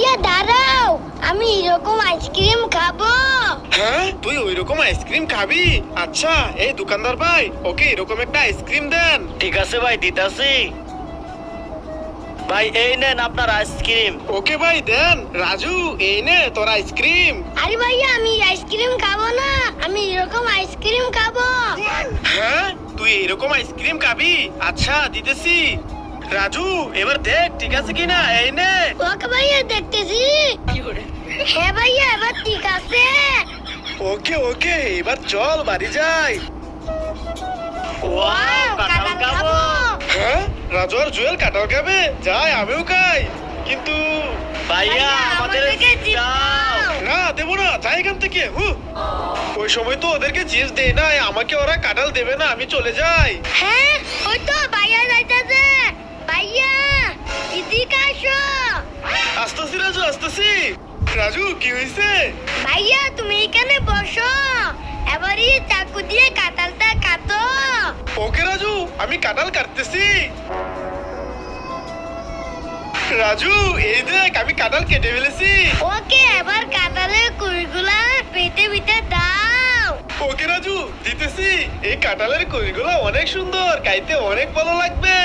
দাঁড়াও, আমি এরকম আইসক্রিম খাবো। হ্যাঁ, তুই ওই রকম আইসক্রিম খাবি? আচ্ছা, এই দোকানদার ভাই, ওকে এরকম একটা আইসক্রিম দেন। ঠিক আছে ভাই, দিতাছি। ভাই এই নেন আপনার আইসক্রিম। ওকে ভাই দেন। রাজু, এই নে তোর আইসক্রিম। আরে ভাইয়া, আমি আইসক্রিম খাবো না, আমি এরকম আইসক্রিম খাবো। হ্যাঁ, তুই এরকম আইসক্রিম খাবি? আচ্ছা, দিতেছি। রাজু, এবার দেখ ঠিক আছে কিনা। এই নে। ওকে ভাইয়া, দেখতেছি। হ্যাঁ ভাইয়া, এবার ঠিক আছে। ওকে ওকে, এবার চল বাড়ি যাই। ওয়াও, কাঁঠাল খাবো। হ্যাঁ, রাজু আর জুয়েল কাঁঠাল খাবে? যাই, আমিও খাই। কিন্তু ভাইয়া আমাদের আমাদেরকে চিপস দাও। দাও। না, দেবো না, যাই এখান থেকে। ওই সময় তো ওদেরকে চিপস দেই না, আমাকে ওরা কাঁঠাল দেবে না, আমি চলে যাই। হ্যাঁ, ওই তো ভাইয়া যাইতাছে। ভাইয়া, এদিকে আসো। আসতেছি রাজু, আসতেছি। রাজু, কি হয়েছে? ভাইয়া, তুমি এখানে বসো, এবারই চাকু দিয়ে কাঁঠালটা কাটো। ওকে রাজু, আমি কাঁঠাল কাটতেছি। রাজু, এই দেখ আমি কাঁঠাল কেটে ফেলেছি। ওকে, এবার কাঁঠালের কুড়িগুলা পেটে পেটে দাও। ওকে রাজু, দিতেছি। এই কাঁঠালের কইগুলো অনেক সুন্দর, খাইতে অনেক ভালো লাগবে।